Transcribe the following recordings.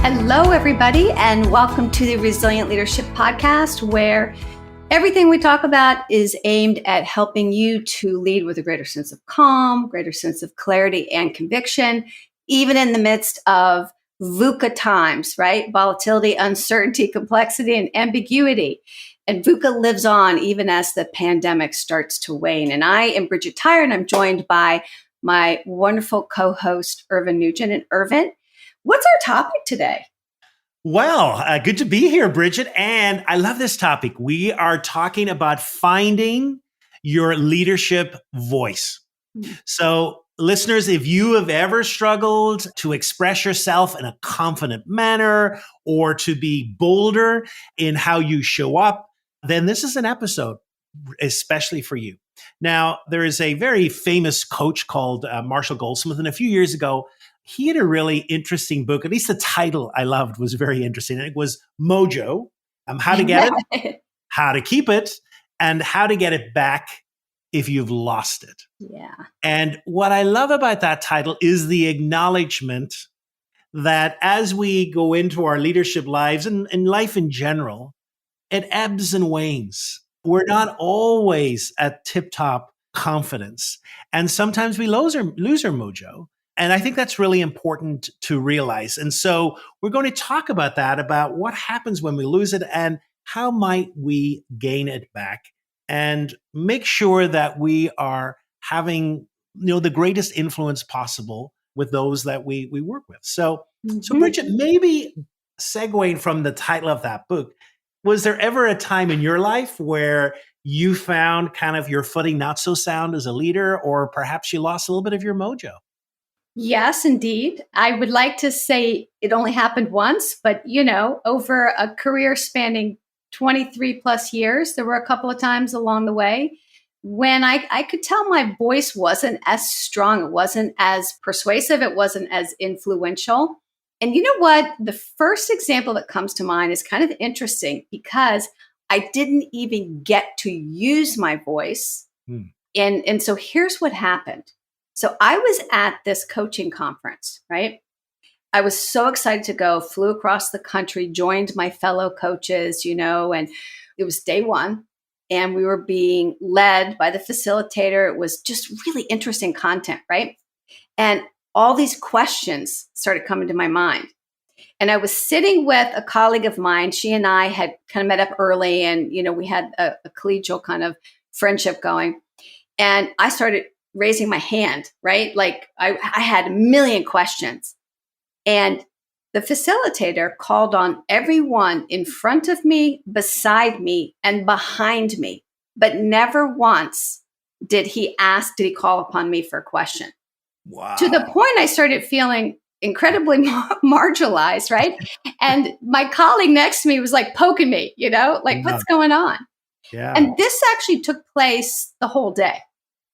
Hello, everybody, and welcome to the Resilient Leadership Podcast, where everything we talk about is aimed at helping you to lead with a greater sense of calm, greater sense of clarity and conviction, even in the midst of VUCA times, right? Volatility, uncertainty, complexity, and ambiguity. And VUCA lives on even as the pandemic starts to wane. And I am Bridgette, and I'm joined by my wonderful co-host, Irvin Nugent. And Irvin, what's our topic today? Well, good to be here, Bridgette. And I love this topic. We are talking about finding your leadership voice. So, listeners, if you have ever struggled to express yourself in a confident manner or to be bolder in how you show up, then this is an episode especially for you. Now, there is a very famous coach called Marshall Goldsmith, and a few years ago, he had a really interesting book. At least the title I loved was very interesting. It was Mojo, how to get it, how to keep it, and how to get it back if you've lost it. Yeah. And what I love about that title is the acknowledgement that as we go into our leadership lives and life in general, it ebbs and wanes. We're not always at tip-top confidence. And sometimes we lose our mojo. And I think that's really important to realize. And so we're going to talk about that, about what happens when we lose it and how might we gain it back and make sure that we are having, the greatest influence possible with those that we work with. So Bridgette, maybe segueing from the title of that book, was there ever a time in your life where you found kind of your footing not so sound as a leader, or perhaps you lost a little bit of your mojo? Yes, indeed. I would like to say it only happened once, but over a career spanning 23 plus years, there were a couple of times along the way when I could tell my voice wasn't as strong. It wasn't as persuasive. It wasn't as influential. And you know what? The first example that comes to mind is kind of interesting because I didn't even get to use my voice. And so here's what happened. So I was at this coaching conference, right? I was so excited to go, flew across the country, joined my fellow coaches, and it was day one. And we were being led by the facilitator. It was just really interesting content, right? And all these questions started coming to my mind. And I was sitting with a colleague of mine. She and I had kind of met up early and, we had a collegial kind of friendship going. And I started raising my hand, right? Like I had a million questions. And the facilitator called on everyone in front of me, beside me, and behind me. But never once did he call upon me for a question. Wow. To the point I started feeling incredibly marginalized, right? And my colleague next to me was like poking me, what's going on? Yeah. And this actually took place the whole day.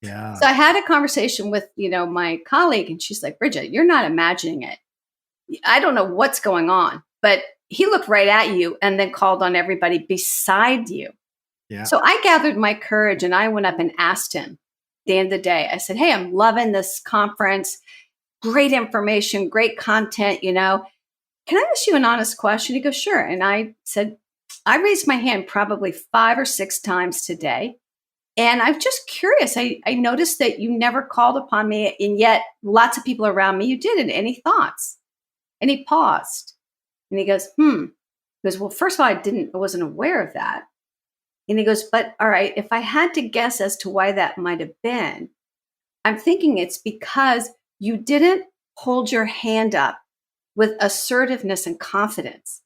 Yeah. So I had a conversation with, my colleague, and she's like, Bridgette, you're not imagining it. I don't know what's going on, but he looked right at you and then called on everybody beside you. Yeah. So I gathered my courage and I went up and asked him at the end of the day. I said, hey, I'm loving this conference. Great information, great content, Can I ask you an honest question? He goes, sure. And I said, I raised my hand probably 5 or 6 times today. And I'm just curious. I noticed that you never called upon me, and yet lots of people around me, you didn't. Any thoughts? And he paused and he goes, He goes, well, first of all, I wasn't aware of that. And he goes, but all right, if I had to guess as to why that might have been, I'm thinking it's because you didn't hold your hand up with assertiveness and confidence.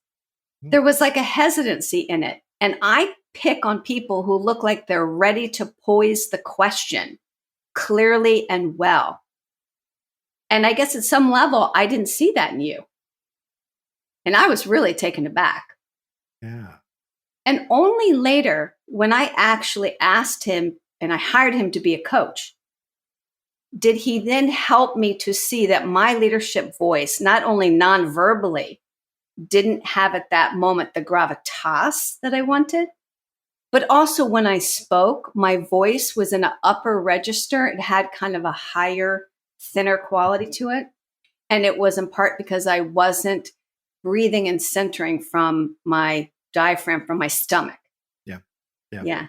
There was like a hesitancy in it. And I pick on people who look like they're ready to poise the question clearly and well. And I guess at some level, I didn't see that in you. And I was really taken aback. Yeah. And only later, when I actually asked him and I hired him to be a coach, did he then help me to see that my leadership voice, not only non-verbally, didn't have at that moment the gravitas that I wanted, but also when I spoke, my voice was in an upper register. It had kind of a higher, thinner quality to it. And it was in part because I wasn't breathing and centering from my diaphragm, from my stomach. Yeah. Yeah. Yeah.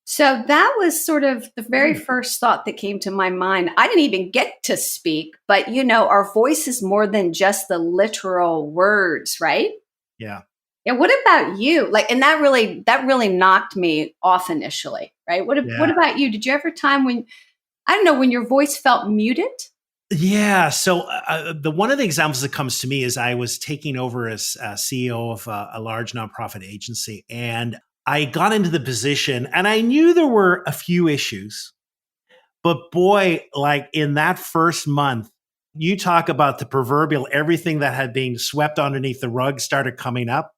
So that was sort of the very first thought that came to my mind. I didn't even get to speak, but our voice is more than just the literal words, right? Yeah. Yeah. What about you? Like, and that really knocked me off initially, right? What Yeah. about you? Did you ever time when, I don't know, when your voice felt muted? Yeah. So the one of the examples that comes to me is I was taking over as CEO of a large nonprofit agency, and I got into the position, and I knew there were a few issues, but boy, like in that first month, you talk about the proverbial everything that had been swept underneath the rug started coming up.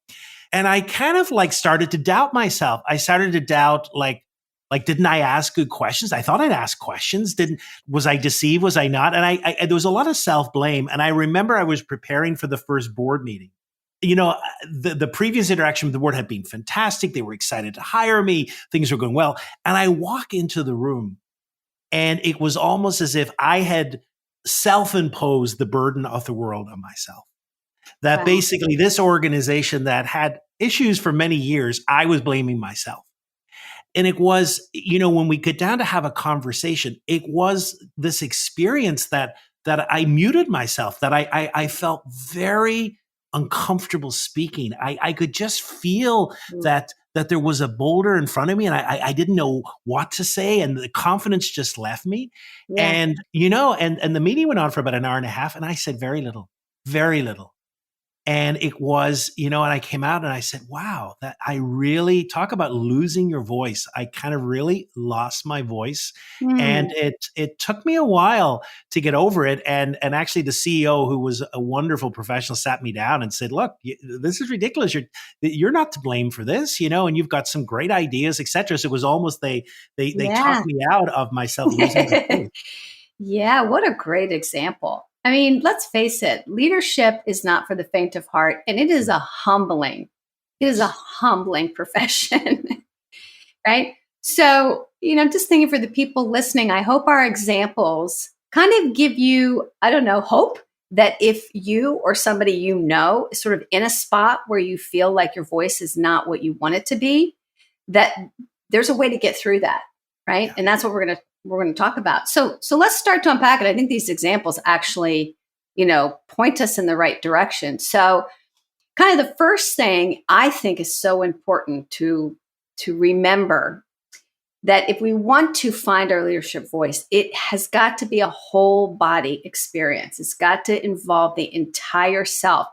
And I kind of like started to doubt myself. I started to doubt like didn't I ask good questions? I thought I'd ask questions. Didn't Was I deceived? Was I not? And I there was a lot of self blame. And I remember I was preparing for the first board meeting. The previous interaction with the board had been fantastic. They were excited to hire me. Things were going well. And I walk into the room, and it was almost as if I had self imposed the burden of the world on myself. That Wow. basically this organization that had issues for many years, I was blaming myself. And it was, when we get down to have a conversation, it was this experience that I muted myself, that I felt very uncomfortable speaking. I could just feel Mm. that there was a boulder in front of me, and I didn't know what to say, and the confidence just left me. Yeah. And the meeting went on for about an hour and a half, and I said very little, very little. And it was, and I came out and I said, wow, that I really talk about losing your voice. I kind of really lost my voice. And Mm. it took me a while to get over it. And actually the CEO, who was a wonderful professional, sat me down and said, look, this is ridiculous. You're not to blame for this, and you've got some great ideas, etc. So it was almost they Yeah. talked me out of myself losing my voice. Yeah, what a great example. I mean, let's face it, leadership is not for the faint of heart, and it is a Yes. humbling profession, right? So, just thinking for the people listening, I hope our examples kind of give you, I don't know, hope that if you or somebody is sort of in a spot where you feel like your voice is not what you want it to be, that there's a way to get through that, right? Yeah. And that's what we're going to talk about. So let's start to unpack it. I think these examples actually, point us in the right direction. So kind of the first thing I think is so important to remember, that if we want to find our leadership voice, it has got to be a whole body experience. It's got to involve the entire self.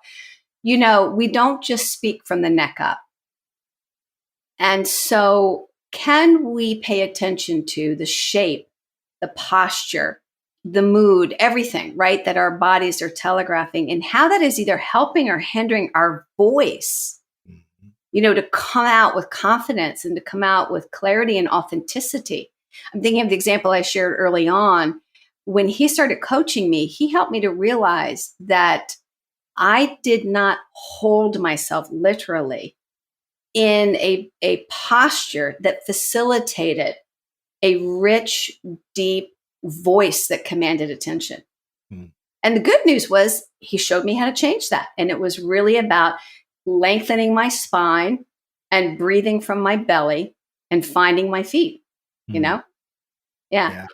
We don't just speak from the neck up. And so, can we pay attention to the shape, the posture, the mood, everything, right, that our bodies are telegraphing, and how that is either helping or hindering our voice, Mhm. to come out with confidence and to come out with clarity and authenticity? I'm thinking of the example I shared early on. When he started coaching me, he helped me to realize that I did not hold myself literally in a posture that facilitated a rich, deep voice that commanded attention. Mm. And the good news was he showed me how to change that. And it was really about lengthening my spine and breathing from my belly and finding my feet, you Mm. know? Yeah. Yeah.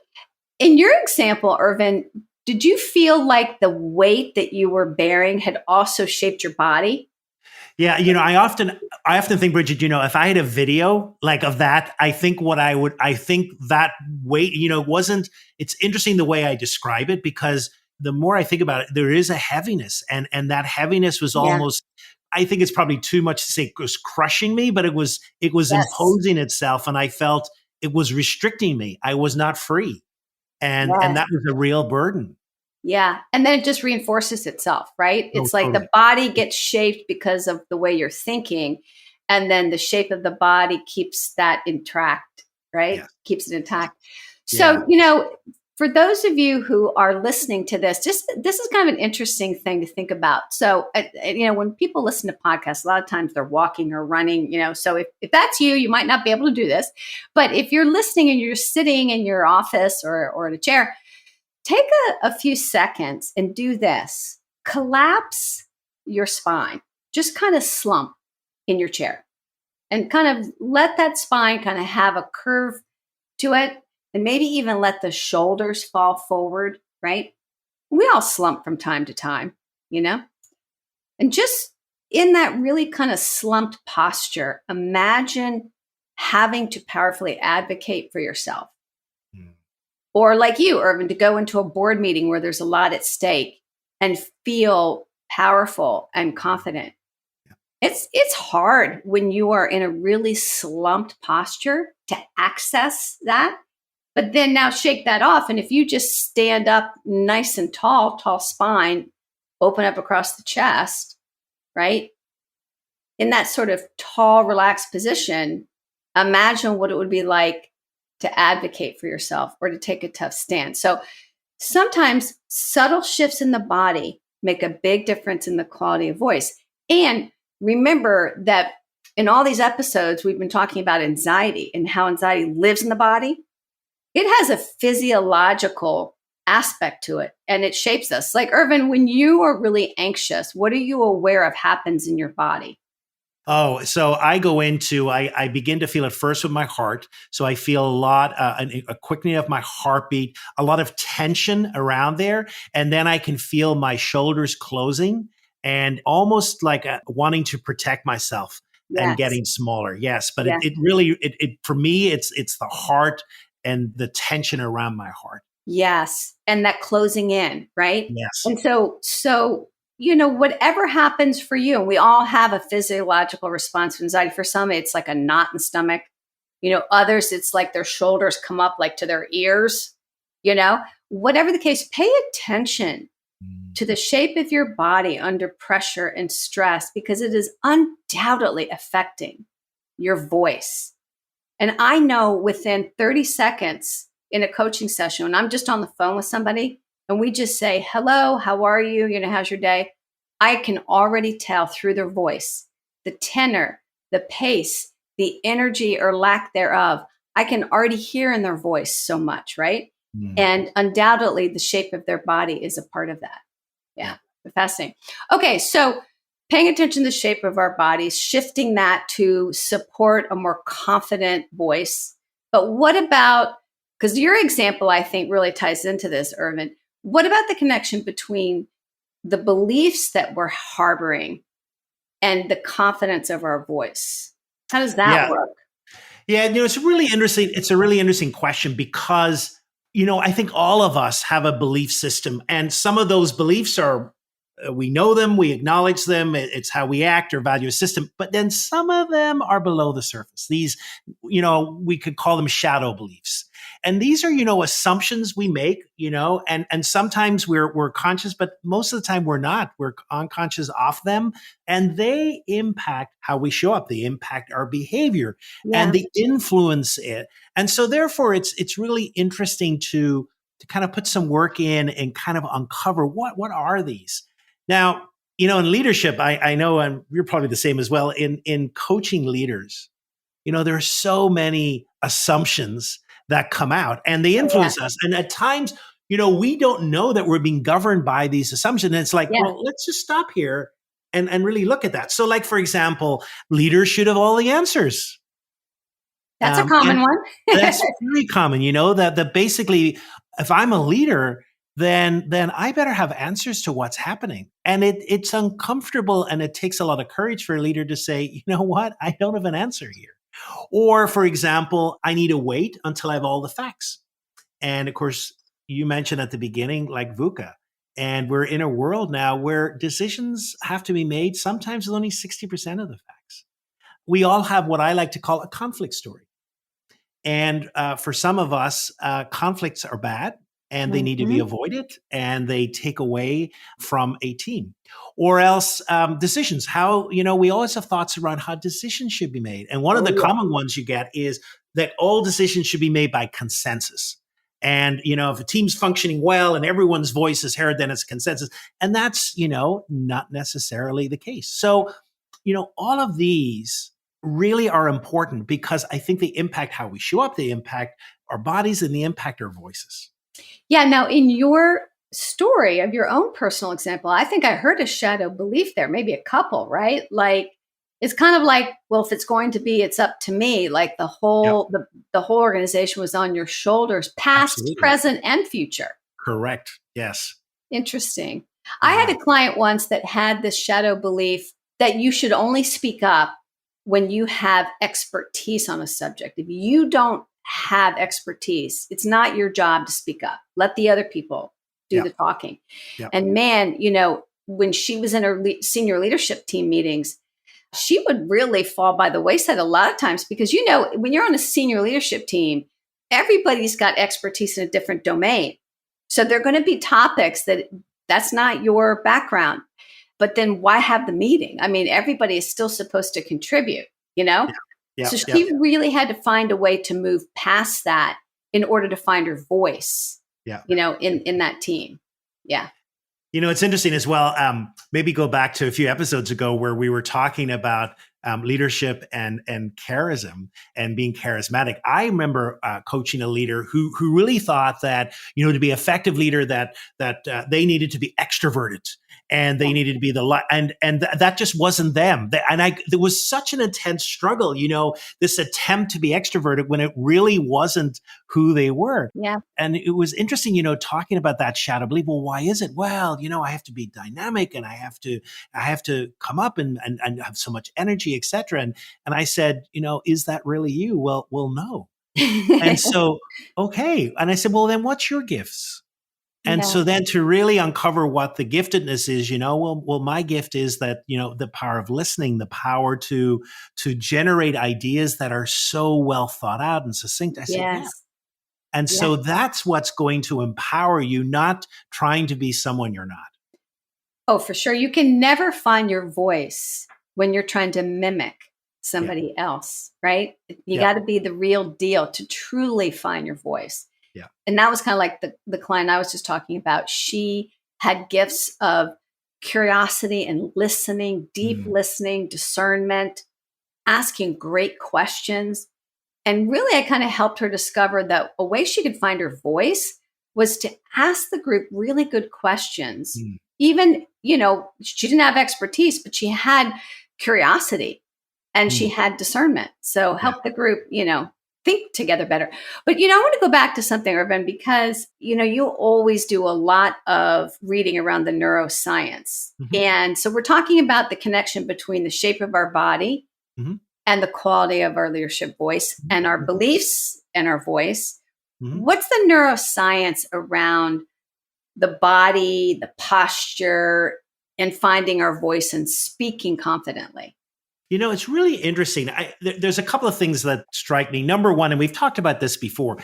In your example, Irvin, did you feel like the weight that you were bearing had also shaped your body? Yeah, I often think, Bridget, if I had a video like of that, I think that weight, it's interesting the way I describe it, because the more I think about it, there is a heaviness, and that heaviness was Yeah. almost, I think it's probably too much to say it was crushing me, but it was Yes. imposing itself, and I felt it was restricting me. I was not free. And Yes. that was a real burden. Yeah. And then it just reinforces itself, right? Oh, It's like the totally. body gets shaped because of the way you're thinking. And then the shape of the body keeps that intact, right? Yes. Keeps it intact. Yeah. So, for those of you who are listening to this, this is kind of an interesting thing to think about. So, when people listen to podcasts, a lot of times they're walking or running, so if that's you, you might not be able to do this. But if you're listening and you're sitting in your office or in a chair, take a few seconds and do this. Collapse your spine. Just kind of slump in your chair and kind of let that spine kind of have a curve to it, and maybe even let the shoulders fall forward, right? We all slump from time to time, you know? And just in that really kind of slumped posture, imagine having to powerfully advocate for yourself. Mm. Or like you, Irvin, to go into a board meeting where there's a lot at stake and feel powerful and confident. It's hard when you are in a really slumped posture to access that. But then now shake that off. And if you just stand up nice and tall spine, open up across the chest, right? In that sort of tall, relaxed position, imagine what it would be like to advocate for yourself or to take a tough stand. So sometimes subtle shifts in the body make a big difference in the quality of voice. And remember that in all these episodes, we've been talking about anxiety and how anxiety lives in the body. It has a physiological aspect to it and it shapes us. Like, Irvin, when you are really anxious, what are you aware of happens in your body? Oh, so I begin to feel it first with my heart. So I feel a lot, a quickening of my heartbeat, a lot of tension around there. And then I can feel my shoulders closing and almost like wanting to protect myself and Yes. getting smaller. Yes. But Yeah. it really, for me, it's the heart and the tension around my heart. Yes. And that closing in, right? Yes. And so, whatever happens for you, and we all have a physiological response to anxiety. For some, it's like a knot in the stomach. Others, it's like their shoulders come up like to their ears, whatever the case, pay attention to the shape of your body under pressure and stress, because it is undoubtedly affecting your voice. And I know within 30 seconds in a coaching session, when I'm just on the phone with somebody and we just say, hello, how are you? How's your day? I can already tell through their voice, the tenor, the pace, the energy or lack thereof. I can already hear in their voice so much, right? Mm. And undoubtedly, the shape of their body is a part of that. Yeah, fascinating. Okay, so paying attention to the shape of our bodies, shifting that to support a more confident voice. But what about, because your example, I think, really ties into this, Irvin. What about the connection between the beliefs that we're harboring and the confidence of our voice? How does that Yeah. work? Yeah, it's really interesting. It's a really interesting question because, I think all of us have a belief system, and some of those beliefs are, we know them, we acknowledge them, it's how we act or value a system, but then some of them are below the surface. These, we could call them shadow beliefs. And these are, assumptions we make, and sometimes we're conscious, but most of the time we're not. We're unconscious of them, and they impact how we show up. They impact our behavior and Yeah. they influence it. And so therefore it's really interesting to kind of put some work in and kind of uncover what are these. Now, in leadership, I know, and you're probably the same as well, in coaching leaders, there are so many assumptions that come out and they influence us. And at times, we don't know that we're being governed by these assumptions. And it's like, Yeah. well, let's just stop here and really look at that. So like, for example, leaders should have all the answers. That's a common one. That's very common, that basically, if I'm a leader, then I better have answers to what's happening. And it's uncomfortable and it takes a lot of courage for a leader to say, you know what, I don't have an answer here. Or, for example, I need to wait until I have all the facts. And of course, you mentioned at the beginning, like VUCA. And we're in a world now where decisions have to be made sometimes with only 60% of the facts. We all have what I like to call a conflict story. And for some of us, conflicts are bad and they need to be avoided and they take away from a team. Or else decisions, how, we always have thoughts around how decisions should be made. And one of the common ones you get is that all decisions should be made by consensus. And, if a team's functioning well and everyone's voice is heard, then it's consensus. And that's, not necessarily the case. So, all of these really are important because I think they impact how we show up, they impact our bodies, and they impact our voices. Yeah. Now, in your story of your own personal example, I think I heard a shadow belief there, maybe a couple, right? Like it's kind of like, well, if it's going to be, it's up to me. Like Yep. the whole organization was on your shoulders, past, Absolutely. present, and future. Correct. Yes. Interesting. I had Yeah. a client once that had this shadow belief that you should only speak up when you have expertise on a subject. If you don't have expertise, it's not your job to speak up. Let the other people do Yeah. the talking. Yeah. And man, when she was in her senior leadership team meetings, she would really fall by the wayside a lot of times because, when you're on a senior leadership team, everybody's got expertise in a different domain. So there are going to be topics that's not your background. But then why have the meeting? I mean, everybody is still supposed to contribute, you know? Yeah. Yeah. So Yeah. she really had to find a way to move past that in order to find her voice, Yeah. in that team. Yeah. It's interesting as well. Maybe go back to a few episodes ago where we were talking about leadership and charism and being charismatic. I remember coaching a leader who really thought that to be effective leader that they needed to be extroverted and they needed to be the light, and that just wasn't them. There was such an intense struggle, this attempt to be extroverted when it really wasn't who they were. Yeah. And it was interesting, talking about that shadow belief. Well, why is it? Well, I have to be dynamic and I have to come up and have so much energy, etc. And I said, is that really you? Well, no. And so, okay. And I said, well, then what's your gifts? And Yeah. so then to really uncover what the giftedness is, well, my gift is that, the power of listening, the power to generate ideas that are so well thought out and succinct. I said, yeah. Yes. And Yeah. so that's what's going to empower you, not trying to be someone you're not. Oh, for sure. You can never find your voice when you're trying to mimic somebody else, right? You Yeah. got to be the real deal to truly find your voice. Yeah. And that was kind of like the client I was just talking about. She had gifts of curiosity and listening, deep listening, discernment, asking great questions. And really, I kind of helped her discover that a way she could find her voice was to ask the group really good questions. Even, she didn't have expertise, but she had curiosity and she had discernment. So help the group, think together better. But, I want to go back to something, Irvin, because, you always do a lot of reading around the neuroscience. And so we're talking about the connection between the shape of our body and the quality of our leadership voice and our beliefs and our voice. What's the neuroscience around the body, the posture, and finding our voice and speaking confidently? It's really interesting. There's a couple of things that strike me. Number one, and we've talked about this before,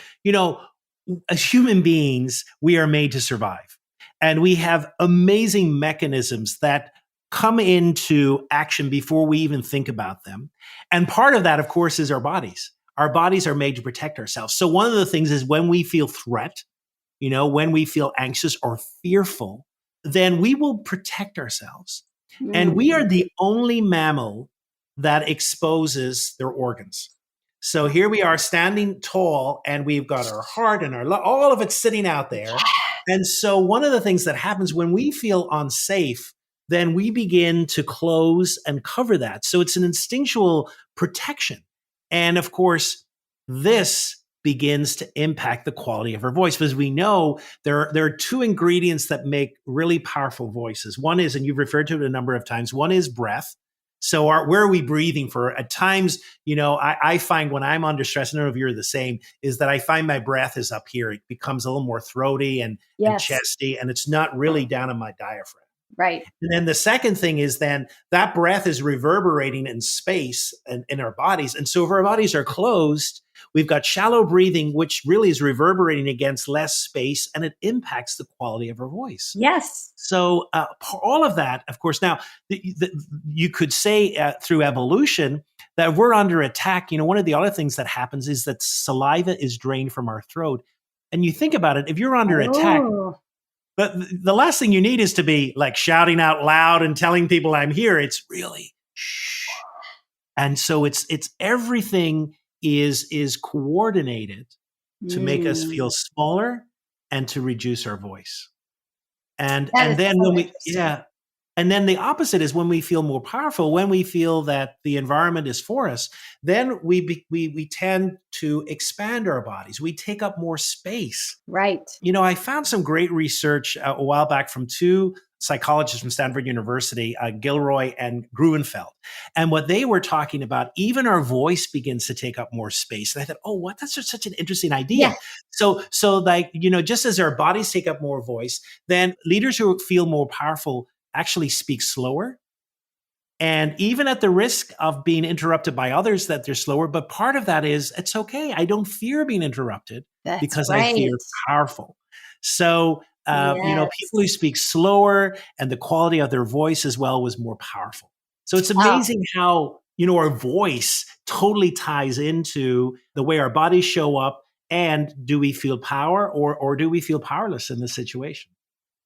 as human beings, we are made to survive. And we have amazing mechanisms that come into action before we even think about them. And part of that, of course, is our bodies. Our bodies are made to protect ourselves. So one of the things is when we feel threat, when we feel anxious or fearful, then we will protect ourselves. And we are the only mammal that exposes their organs. So here we are standing tall and we've got our heart and all of it sitting out there. And so one of the things that happens when we feel unsafe, then we begin to close and cover that. So it's an instinctual protection. And of course, this begins to impact the quality of our voice because we know there are two ingredients that make really powerful voices. One is, and you've referred to it a number of times, one is breath. So where are we breathing for? At times, I find when I'm under stress, I don't know if you're the same, is that I find my breath is up here. It becomes a little more throaty and chesty, and it's not really down in my diaphragm. Right. And then the second thing is then that breath is reverberating in space and in our bodies. And so if our bodies are closed, we've got shallow breathing, which really is reverberating against less space, and it impacts the quality of our voice. Yes. So all of that, of course, now you could say through evolution that we're under attack. One of the other things that happens is that saliva is drained from our throat. And you think about it, if you're under attack, but the last thing you need is to be like shouting out loud and telling people I'm here. It's really shh. And so it's everything is coordinated to make us feel smaller and to reduce our voice. That And is then so when we, interesting. yeah, and then the opposite is when we feel more powerful, when we feel that the environment is for us, then we tend to expand our bodies. We take up more space. Right. I found some great research a while back from two psychologists from Stanford University, Gilroy and Gruenfeld. And what they were talking about, even our voice begins to take up more space. And I thought, oh, what? That's such an interesting Yeah. idea. So like, just as our bodies take up more voice, then leaders who feel more powerful actually speak slower, and even at the risk of being interrupted by others, that they're slower. But part of that is it's okay. I don't fear being interrupted That's because I right. fear powerful. So, Yes. people who speak slower and the quality of their voice as well was more powerful. So it's Oh, amazing how, our voice totally ties into the way our bodies show up. And do we feel power, or do we feel powerless in this situation?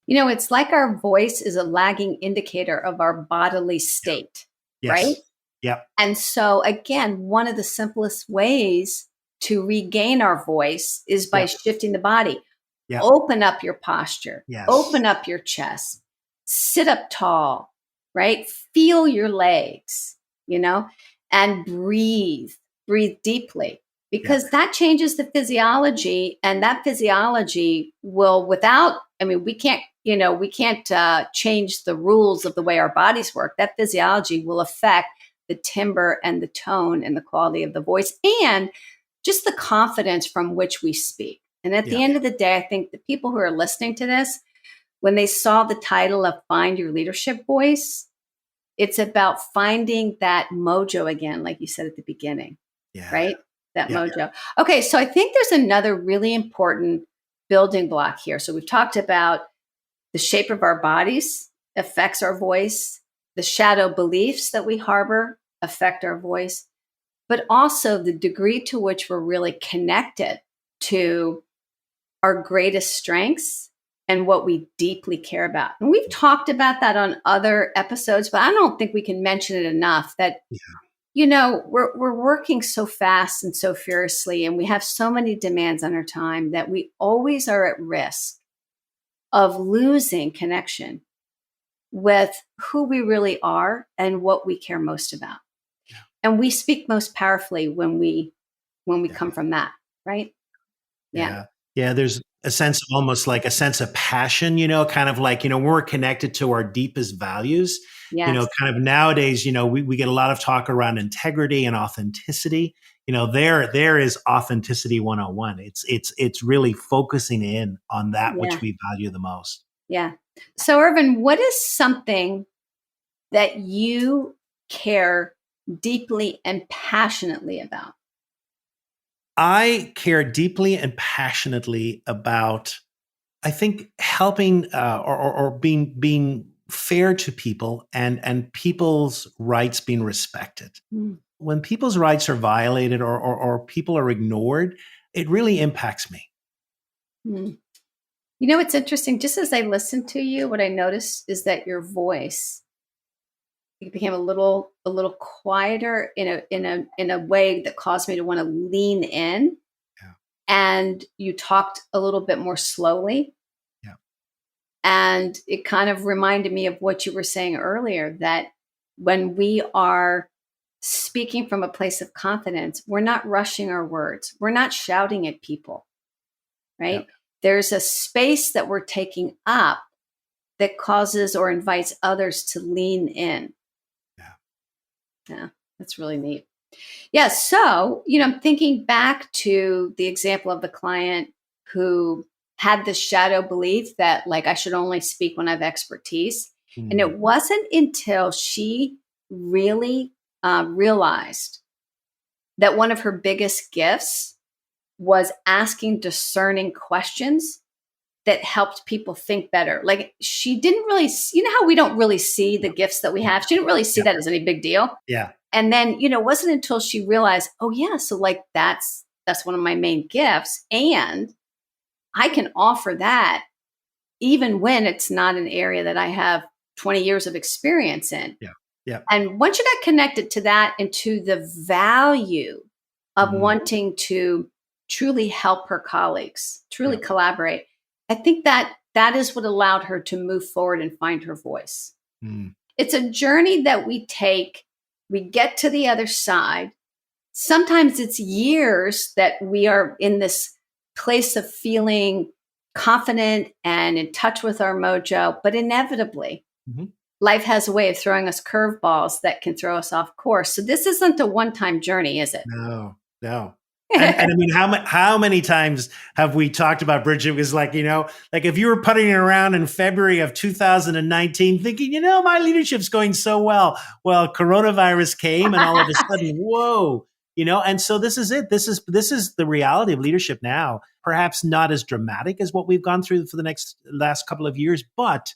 it's like our voice is a lagging indicator of our bodily state, right? Yes. Yep. And so, again, one of the simplest ways to regain our voice is by Yep. shifting the body. Yep. Open up your posture, Yes. open up your chest, sit up tall, right? Feel your legs, and breathe deeply, Yep. because that changes the physiology. And that physiology will, we can't change the rules of the way our bodies work. That physiology will affect the timbre and the tone and the quality of the voice, and just the confidence from which we speak. And at the Yep. end of the day, I think the people who are listening to this, when they saw the title of Find Your Leadership Voice, it's about finding that mojo again, like you said at the beginning, Yeah. right? That Yep. mojo. Okay, so I think there's another really important building block here. So we've talked about the shape of our bodies affects our voice, the shadow beliefs that we harbor affect our voice, but also the degree to which we're really connected to our greatest strengths and what we deeply care about. And we've talked about that on other episodes, but I don't think we can mention it enough that, we're working so fast and so furiously, and we have so many demands on our time that we always are at risk of losing connection with who we really are and what we care most about. Yeah. And we speak most powerfully when we Yeah. come from that, right? Yeah. Yeah. Yeah. There's a sense of almost like a sense of passion, kind of like, when we're connected to our deepest values, Yes. kind of nowadays, we get a lot of talk around integrity and authenticity. There is authenticity 101. It's really focusing in on that which Yeah. we value the most. Yeah. So, Irvin, what is something that you care deeply and passionately about? I care deeply and passionately about, I think, helping or being fair to people, and people's rights being respected. Mm. When people's rights are violated, or people are ignored, it really impacts me. Mm. It's interesting. Just as I listened to you, what I noticed is that your voice, it became a little quieter in a way that caused me to want to lean in, Yeah. and you talked a little bit more slowly. Yeah. And it kind of reminded me of what you were saying earlier, that when we are speaking from a place of confidence, we're not rushing our words. We're not shouting at people, Yeah. right? There's a space that we're taking up that causes or invites others to lean in. Yeah. Yeah, that's really neat. Yeah. So, I'm thinking back to the example of the client who had this shadow belief that, like, I should only speak when I have expertise. And Mm. it wasn't until she really realized that one of her biggest gifts was asking discerning questions that helped people think better. Like, she didn't really, how we don't really see the gifts that we have. She didn't really see Yeah. that as any big deal. Yeah. And then, it wasn't until she realized, oh yeah, so like that's one of my main gifts. And I can offer that even when it's not an area that I have 20 years of experience in. Yeah. Yeah. And once you got connected to that and to the value of Mm. wanting to truly help her colleagues, truly Yeah. collaborate, I think that that is what allowed her to move forward and find her voice. Mm. It's a journey that we take, we get to the other side. Sometimes it's years that we are in this place of feeling confident and in touch with our mojo, but inevitably, life has a way of throwing us curveballs that can throw us off course. So this isn't a one-time journey, is it? No. And I mean, how many times have we talked about Bridgette? It was like, like if you were putting it around in February of 2019, thinking, my leadership's going so well. Well, coronavirus came and all of a sudden, whoa, and so this is it. This is the reality of leadership now. Perhaps not as dramatic as what we've gone through for the last couple of years, but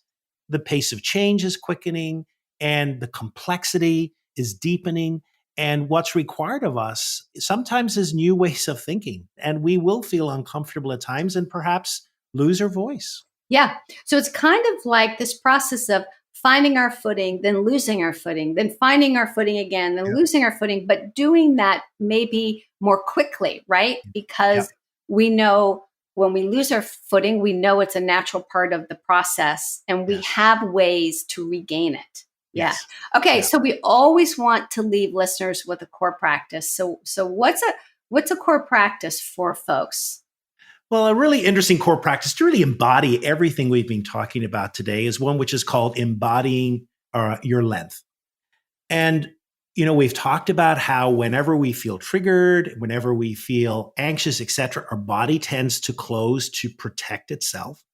the pace of change is quickening and the complexity is deepening. And what's required of us sometimes is new ways of thinking. And we will feel uncomfortable at times and perhaps lose our voice. Yeah. So it's kind of like this process of finding our footing, then losing our footing, then finding our footing again, then losing our footing, but doing that maybe more quickly, right? Because we know when we lose our footing, we know it's a natural part of the process and we have ways to regain it. Yeah. Yes. Okay. So we always want to leave listeners with a core practice. So what's a core practice for folks? Well, a really interesting core practice to really embody everything we've been talking about today is one which is called embodying your length. And, we've talked about how whenever we feel triggered, whenever we feel anxious, etc., our body tends to close to protect itself.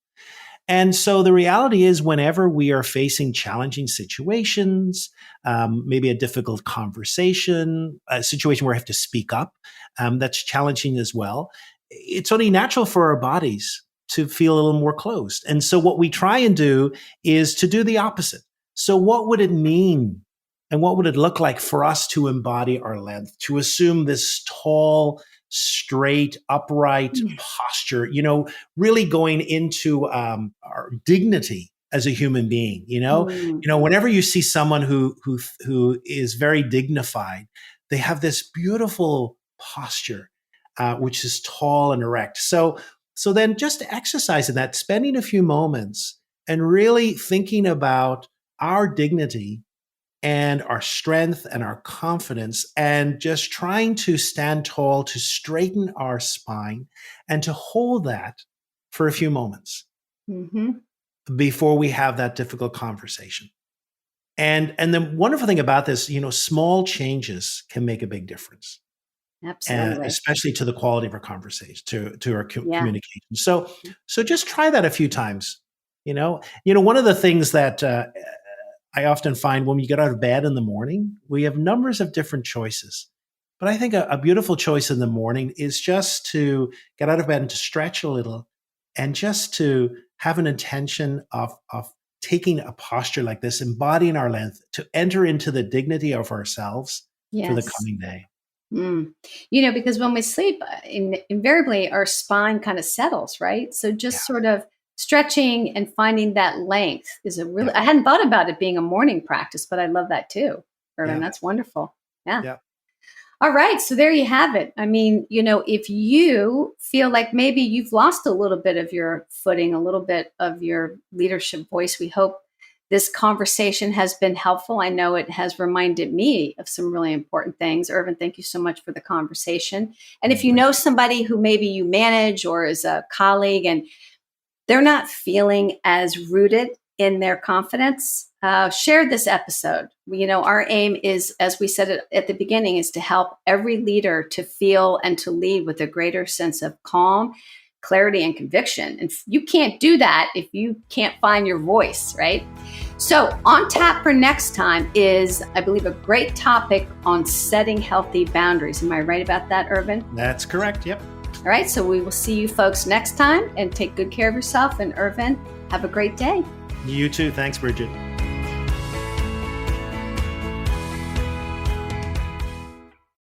And so the reality is whenever we are facing challenging situations, maybe a difficult conversation, a situation where I have to speak up, that's challenging as well. It's only natural for our bodies to feel a little more closed. And so what we try and do is to do the opposite. So what would it mean and what would it look like for us to embody our length, to assume this tall, straight, upright posture, really going into our dignity as a human being, whenever you see someone who is very dignified, they have this beautiful posture, which is tall and erect. So then just exercising that, spending a few moments and really thinking about our dignity and our strength and our confidence, and just trying to stand tall, to straighten our spine, and to hold that for a few moments before we have that difficult conversation. And the wonderful thing about this, small changes can make a big difference. Absolutely. Especially to the quality of our conversation, to our communication. So just try that a few times. One of the things that I often find when we get out of bed in the morning, we have numbers of different choices. But I think a beautiful choice in the morning is just to get out of bed and to stretch a little and just to have an intention of taking a posture like this, embodying our length, to enter into the dignity of ourselves for the coming day. Because when we sleep, invariably our spine kind of settles, right? So just sort of stretching and finding that length is I hadn't thought about it being a morning practice, but I love that too, Irvin. That's wonderful. Yeah. All right. So there you have it. I mean, if you feel like maybe you've lost a little bit of your footing, a little bit of your leadership voice, we hope this conversation has been helpful. I know it has reminded me of some really important things. Irvin, thank you so much for the conversation. And if you know somebody who maybe you manage or is a colleague and they're not feeling as rooted in their confidence, share this episode. Our aim is, as we said at the beginning, is to help every leader to feel and to lead with a greater sense of calm, clarity, and conviction. And you can't do that if you can't find your voice, right? So on tap for next time is, I believe, a great topic on setting healthy boundaries. Am I right about that, Irvin? That's correct. Yep. All right. So we will see you folks next time, and take good care of yourself. And Irvin, have a great day. You too. Thanks, Bridgette.